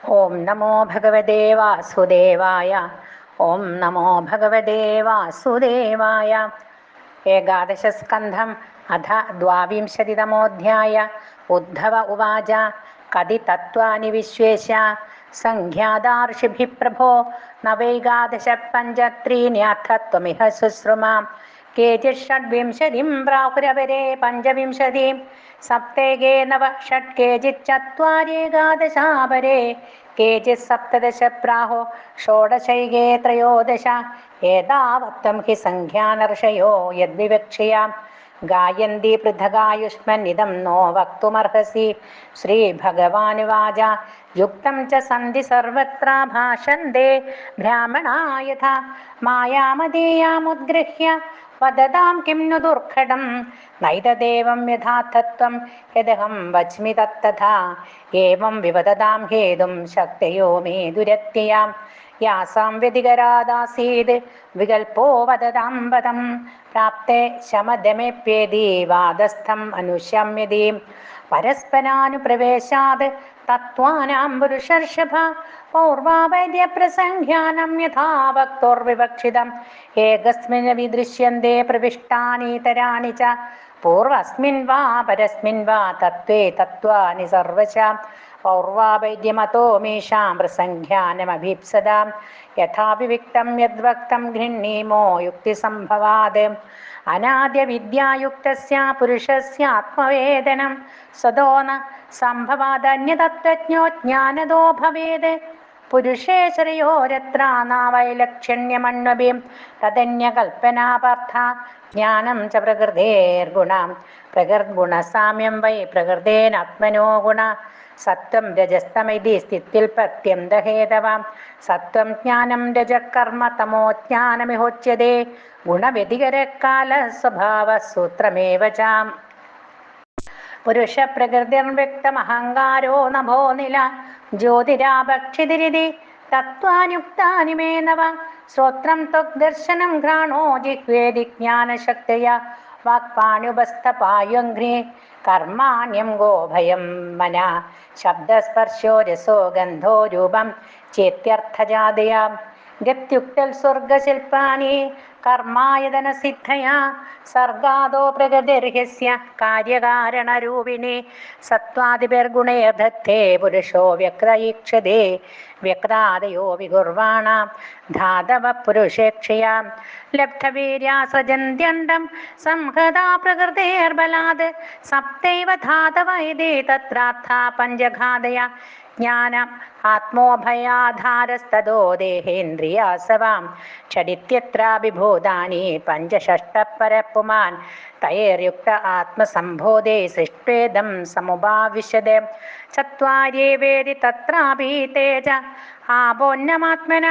ഓം നമോ ഭഗവതേ വാസുദേവായ. ഓം നമോ ഭഗവതേ വാസുദേവായ. ഏകാദശസ്കന്ധം അഥ ദ്വാവിംശതിതമോऽധ്യായ. ഉദ്ധവ ഉവാച കതി തത്വാനി വിശ്വേശ സംഖ്യാതാ ഋഷിഭിഃ പ്രഭോ നവൈകാദശ പഞ്ചത്രീണ്യഥ ത്വമിഹ ശുശ്രുമാം കേചിത് ഷഡ്വിംശതിം പ്രാഹുരപരേ പഞ്ചവിംശതിം സപ്തേകേ നവ ഷഡ് കേചിത് ചത്വാരേകാദശാപരേ കേചിത് സപ്തദശ പ്രാഹോ ഷോഡശൈകേ ത്രയോദശ ഏതാവത്തം ഹി സംഖ്യാനർഷയോ യദ്വിവക്ഷ്യാം ഗായന്തി പൃഥഗായുഷ്മന്നിദം നോ വക്തുമർഹസി. ശ്രീഭഗവാനുവാച യുക്തം ച സന്ധി സർവത്ര ഭാഷന്തേ ബ്രാഹ്മണാ യഥാ മായാമതീയാമുദ്ഗൃഹ്യ വദതാം കിം नु ദുർഘടം നൈതദേവം യഥാർത്ഥത്വം യദഹം വച്മി തത്തഥാ ഏവം വിവദതാം ഹേതും ശക്തയോ മേ ദുരത്യയാം യാസാം വ്യതികരാദാസീത് വികൽപ്പോ വദതാം പദം പ്രാപ്തേ ശമദമെപ്യേതി വാദസ്ഥം അനുശമ്യതി പരസ്പരാനുപ്രവേശാത് തത്വാനാം പുരുഷർഷഭ പൗർവാവൈദ്യപ്രസംഖ്യാനം യഥാ വക്തോർവിവക്ഷിതം ഏകസ്മിൻ വിദൃശ്യന്തേ പ്രവിഷ്ടാനീതരാണി ച പൂർവസ്മിൻ വാ പരസ്മിൻ വാ തത്വേ തത്വാനി സർവശാ പൗർവാവൈദ്യമതോ മേഷാം പ്രസംഖ്യാനമഭീപ്സതാം യഥാഭിവിക്തം യദ്വക്തം ഗൃഹ്ണീമോ യുക്തിസംഭവാത് അനാദ്യ വിദ്യായുക്തസ്യ പുരുഷസ്യ ആത്മവേദനം സദോ ന സംഭവാദന്യതത്വജ്ഞോ ജ്ഞാനദോ ഭവേത് പുരുഷേ ശ്രയോരത്ര നാവൈലക്ഷണ്യമണ്വഭിം തദന്യകൽപ്പനാപാർത്ഥ ജ്ഞാനം ച പ്രകൃതേർഗുണം പ്രകൃദ്ഗുണസാമ്യം വൈ പ്രകൃതേനാത്മനോ ഗുണ സത്വം രജസ്തമിതി സ്ഥിതിൽ പ്രത്യന്തഹേതവാം സത്വം ജ്ഞാനം രജകർമ്മ തമോ ജ്ഞാനമിഹോച്യതേ ഗുണവ്യതികരകാല സ്വഭാവ സൂത്രമേവ ചാം പുരുഷ പ്രകൃതിർവ്യക്തമഹങ്കാരോ നഭോ നില ജ്യോതിരാഭക്ഷിതിരിതി തത്വാനുക്താനി മേ നവ ശ്രോത്രം ത്വഗ്ദർശനം ഘ്രാണോ ജിഹ്വേദി ജ്ഞാനശക്തയ വാക്പാണുപസ്ഥപായുഘ്നേ കർമാണ്യം ഗോഭയം മന ശബ്ദസ്പർശോ രസോ ഗന്ധോ രൂപം ചേത്യർത്ഥജാതയാം ഗത്യുക്തൽ സ്വർഗശില്പാനി കർമായതനസിദ്ധയാ സർഗാദോ പ്രകൃതിർഹ്യസ്യ കാര്യകാരണരൂപിണി സത്വാദിപർഗുണേർധത്തെ പുരുഷോ വ്യക്തൈക്ഷതേ വ്യക്താദയോ വികുർവാണാം ധാതവ പുരുഷേക്ഷയാം ലബ്ധവീര്യാസൃജന്ത്യണ്ടം സംഹതാ പ്രകൃതേർബലാത് സപ്തൈവ ധാതവ ഇതി തത്രാർത്ഥ പഞ്ചഘാതയ ജ്ഞാനം ആത്മോഭയാധാരസ്തോ ദേഹേന്ദ്രിയാസവാം ഷഡിത്യത്രാഭിഭൂതാനി പഞ്ചഷഷ്ടപരപ്പുമാൻ തൈർയുക്ത ആത്മസംബോധേ സൃഷ്ടേദം സമുപാവിശദ ചത്വാര്യേ വേദി തത്രാപി തേജ ആപോന്നമാത്മന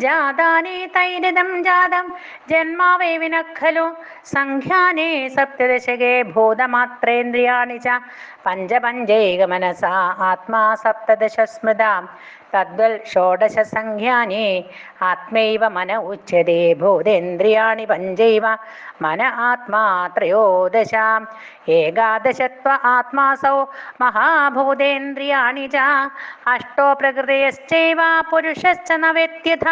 ജാതാനി തൈരിദം ജാതം ജന്മാവേ വിനഖലു സംഖ്യാനേ സപ്തദശകേ ഭൂതമാത്രേന്ദ്രിയാണി ച പഞ്ചപഞ്ചൈകമനസാ ആത്മാ സപ്തദശ സ്മൃതാം തദ്വൽ ഷോഡശ സംഖ്യാനി ആത്മൈവ മന ഉച്യതേ ഭൂതേന്ദ്രിയാണി പഞ്ചൈവ മന ആത്മാ ത്രയോദശ ഏകാദശത്വ ആത്മാസൗ മഹാഭൂതേന്ദ്രിയാണി ച അഷ്ടോ പ്രകൃതയശ്ചൈവ പുരുഷശ്ച നവേത്യഥ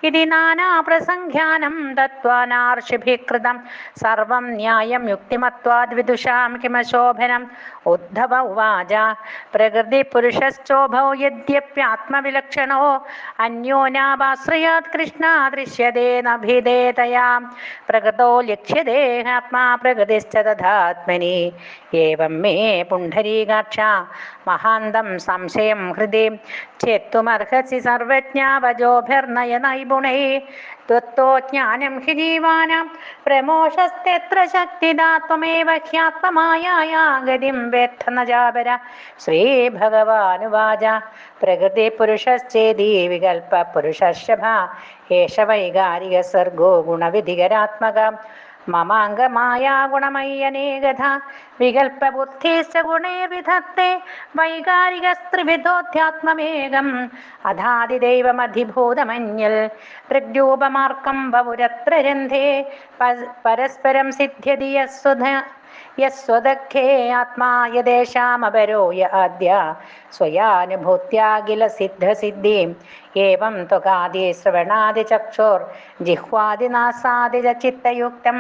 ഇതി നാനാ പ്രസംഖ്യാനം തത്വാനാർഷിഭിഃ കൃതം സർവം ന്യായം യുക്തിമത്വാദ് വിദുഷാം കിമശോഭനം ഉദ്ധവ ഉവാച പ്രകൃതി പുരുഷശ്ചോഭൗ യദ്യപ്യാത്മവിലക്ഷണോ അന്യോന്യാവാശ്രയാത് കൃഷ്ണ ദൃശ്യതേ നഭിദേതയാ പ്രകൃതോ ലക്ഷ്യതേ ആത്മാ പ്രകൃതിശ്ച തഥാത്മനി ഏവം മേ പുണ്ഡരീകാക്ഷ മഹാന്തം സംശയം ഹൃദി ചേത്തുമർഹസി സർവജ്ഞാവജോഭിർനയ നൈപുണൈ ത്വത്തോ ജ്ഞാനം ഹി ജീവാനാം പ്രമോഷസ്തെത്ര ശക്തിദാ ത്വമേവ ഹ്യാത്മമായാ ഗതിം വേത്ഥ ന ജാപര. ശ്രീഭഗവാനുവാച പ്രകൃതി പുരുഷശ്ചേതി വികൽപ്പ പുരുഷർഷഭ ഏഷ വൈകാരിക സർഗോ ഗുണവിധികരാത്മക മമാംഗമായാ ഗുണമയ്യനേകഥ വികൽപ്പബുദ്ധിശ്ച ഗുണൈർവിധത്തെ വൈകാരികസ്ത്രിവിധോധ്യാത്മമേകം അധാതിദൈവമധിഭൂതമന്യൽ ദൃഗ്രൂപമാർക്കം ബഹുരത്ര രന്ധേ പരസ്പരം സിദ്ധ്യതി യസ്സുധ യസ്വദഖേ ആത്മാ യദേശാമപരോ യ ആദ്യ സ്വയാനുഭൂത്യാഖില സിദ്ധസിദ്ധിം ഏവം ത്വകാദി ശ്രവണാദി ചക്ഷുർ ജിഹ്വാദി നാസാദി ചിത്തയുക്തം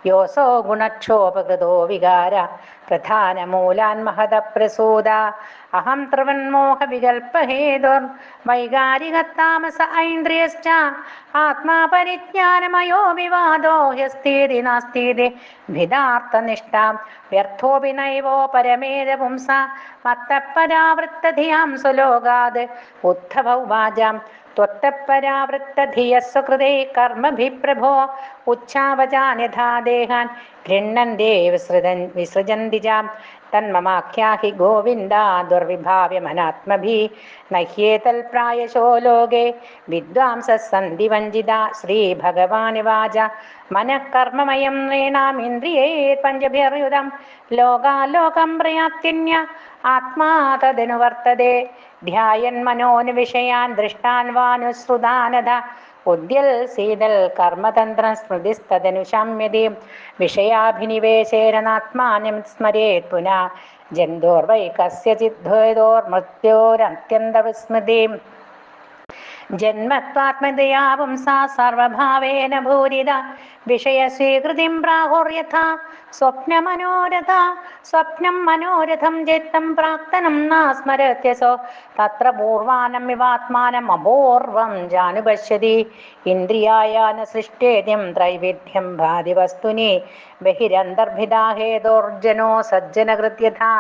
യോസോ ഗുണക്ഷോപകൃതോ വികാര പ്രധാനമൂലാൻ മഹത പ്രസൂത അഹം ത്രിവന്മോഹ വികൽപഹേതുർ വൈകാരികത്താമസ ഐന്ദ്രിയശ്ച ആത്മാ പരിജ്ഞാനമയോ വിവാദോ ഹ്യസ്തീതി നാസ്തീതി ഭിദാർത്ഥനിഷ്ഠ വ്യർത്ഥോപി നൈവോ പരമേത പുംസ മത്തപരാവൃത്തധിയാം സുലോകാത് ഉദ്ധവ ഉവാചാം ത്വത്തപരാവൃത്തധിയസ്വകൃതേ കർമ്മഭിപ്രഭോ ഉച്ഛാവചാന്യഥാ ദേഹാൻ ഗൃഹ്ണന്തേ വിസൃജന്തി ചാം തന്മമാഖ്യാഹി ഗോവിന്ദ ദുർവിഭാവ്യമനാത്മഭി നഹ്യേതൽ പ്രായശോ ലോകേ വിദ്വാംസഃ സന്തി വഞ്ചിതാ ശ്രീഭഗവാനുവാച മനഃകർമ്മമയം നൃണാമിന്ദ്രിയേ പഞ്ചഭിർയുതം ലോകാലോകം പ്രയാത്യന്യ ആത്മാ തദനുവർത്തതേ ധ്യായൻ മനോനുവിഷയാൻ ദൃഷ്ടാൻ വാനുശ്രുതാനധ ഉദ്യൽ സീതൽ കർമ്മതന്ത്രം സ്മൃതിസ്തദനുശാമ്യതി വിഷയാഭിനിവേശേനാത്മാനം സ്മരേത് പുനഃ ജന്തോർവൈ കസ്യചിദ്ഭേദോർമൃത്യോരത്യന്തവിസ്മൃതി ജന്മത്വാത്മതയാ പുംസാ സർവഭാവേന ഭൂരിത വിഷയസ്വീകൃതിം പ്രാഹുര്യഥാ സ്വപ്നമനോരഥ സ്വപ്നം മനോരഥം ചിത്തം പ്രാക്തനം നാസ്മരത്യസോ തത്ര പൂർവാനം ഇവാത്മാനം അപൂർവം ജാനുപശ്യതി ഇന്ദ്രിയായാന സൃഷ്ടേദ്യം ത്രൈവിധ്യം ഭാതി വസ്തുനി ബഹിരന്തർഭിതാ ഹേതോർജനോ സജ്ജനകൃത്യഥാ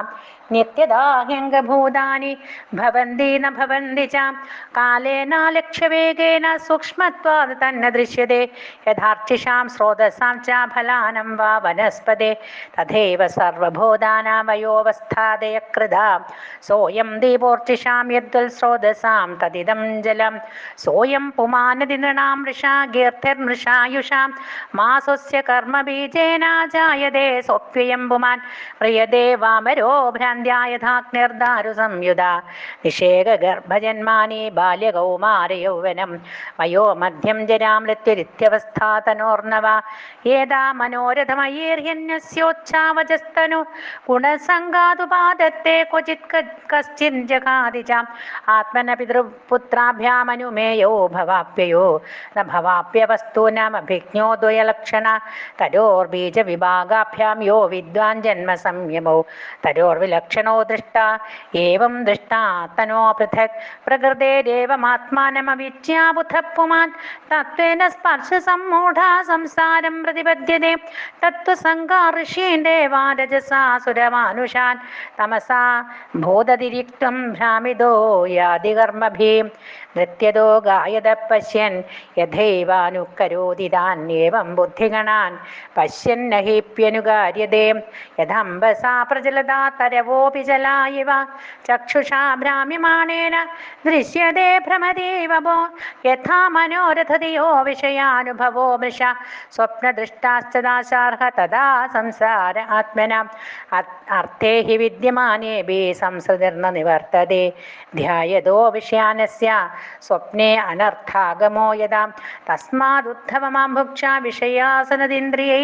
നിത്യദാഹ്യംഗഭൂതാനി ഭവന്തി ന ഭവന്തി ച കാലേന ലക്ഷ്യവേഗേന സൂക്ഷ്മത്വാത് തന്ന ദൃശ്യത്തെ യഥാർച്ചിഷാം സ്രോതസാം ച ഫലാനം വാ വനസ്പതേ തഥൈവ സർവഭൂതാനാമയോവസ്ഥാദയ കൃതാ സോയം ദീപോർച്ചിഷാം യദ്വൽ സ്രോതസാം തദിദം ജലം സോയം പുമാനതി നൃണാം മൃഷാ ഗീർത്തിർമൃഷായുഷാം മാസുസ്യ കർമ്മബീജേന ജായതേ സ്വപ്യയം പുമാൻ പ്രിയതേ വാമരോ യഥാഗ്നിർദാരു സംയുത നിഷേക ഗർഭജന്മാനി ബാല്യകൗമാരയൗവനം വയോ മധ്യം ജരാമൃത്യുരിത്യവസ്ഥാതനോർണവ ഏതാ മനോരഥമയീർഹ്യന്യസ്യോച്ഛാവചസ്തനു ഗുണസംഗാതുപാദത്തെ ക്വചിത് കശ്ചിൻ ജഗാതി ച ആത്മന പിതൃപുത്രാഭ്യാമനുമേയോ ഭവാപ്യയോ ന ഭവാപ്യവസ്തൂനമഭിജ്ഞോ ദ്വയലക്ഷണ തരോർബീജവിഭാഗാഭ്യാം യോ വിദ്വാൻ ജന്മ സംയമോ തരോർവിലക്ഷണോ ദൃഷ്ട ഏവം ദൃഷ്ടാ തനോ പൃഥക് പ്രകൃതേരേവമാത്മാനമവിച്യാബുധ പുമാൻ തത്വേന സ്പർശ സമ്മൂഢാ സംസാരം പ്രതിപദ്യതേ തത്വസംഗാ ഋഷീൻ ദേവാൻ രജസാ സുരമാനുഷാൻ തമസാ ബോധതിരിക്തം ഭ്രാമിതോ യാതി കർമ്മഭീം നൃത്യതോ ഗായത പശ്യൻ യഥൈവാനുകരോതി താന്യേവം ബുദ്ധിഗണാൻ പശ്യന്നഹീപ്യനുകാര്യതേ യഥംബസാ പ്രചലതാ തരവോപി ജലായിവ ചക്ഷുഷാ ഭ്രാമ്യമാണേന ദൃശ്യതേ ഭ്രമതീവ ഭോ യഥാ മനോരഥതിയോ വിഷയാനുഭവോ മൃഷ സ്വപ്നദൃഷ്ടാശ്ചദാശാർഹ തദാ സംസാര ആത്മന അർത്ഥേ ഹി വിദ്യമാനേഭി സംസൃതിർന നിവർത്തതേ ധ്യായതോ വിഷയാനസ്യ സ്വപ്നേ അനർത്ഥാഗമോ യഥാ തസ്മാദുദ്ധവമാം ഭുക്ഷ വിഷയാസനദിന്ദ്രിയൈ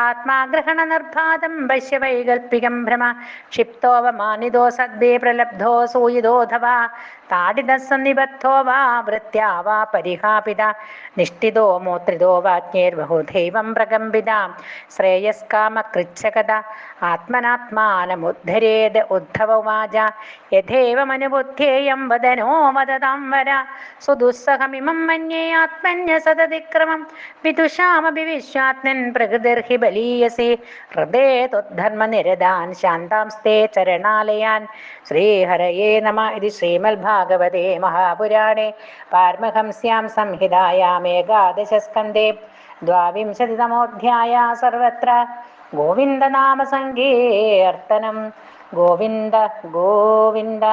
ആത്മാഗ്രഹണ നിർഭാതം പശ്യ വൈകൽപ്പികം ഭ്രമ ക്ഷിപ്തോവമാനിതോ സദ്ഭേ പ്രലബ്ധോ സൂയിതോധവാ താഡിതസന്നിബദ്ധോ വാ വൃത്യാ വാ പരിഹാപിത നിഷ്ഠിതോ മൂത്രിതോ വാജ്ഞേർബഹുധൈവം പ്രകമ്പിത ശ്രേയസ്കാമകൃച്ഛകത ആത്മനാത്മാനമുദ്ധരേത് ഉദ്ധവ ഉവാച യഥേവമനുബുദ്ധേയം വദനോ വദതാം വര സുദുസ്സഹമിമം മന്യേ ആത്മന്യ സതതിക്രമം വിദുഷാമപി വിശ്വാത്മൻ പ്രകൃതിർഹി ബലീയസി ഹൃദേ ത്വദ്ധർമ്മനിരതാൻ ശാന്താംസ്തേ ചരണാലയാൻ ശ്രീഹരയേ നമ ഇതി ശ്രീമദ്ഭാഗവതേ മഹാപുരാണേ പാരമഹംസ്യാം സംഹിതായാം ഏകാദശസ്കന്ധേ ദ്വാവിംശതിതമോऽധ്യായः സർവത്ര ഗോവിന്ദനാമസങ്കീർത്തനം ഗോവിന്ദ ഗോവിന്ദ.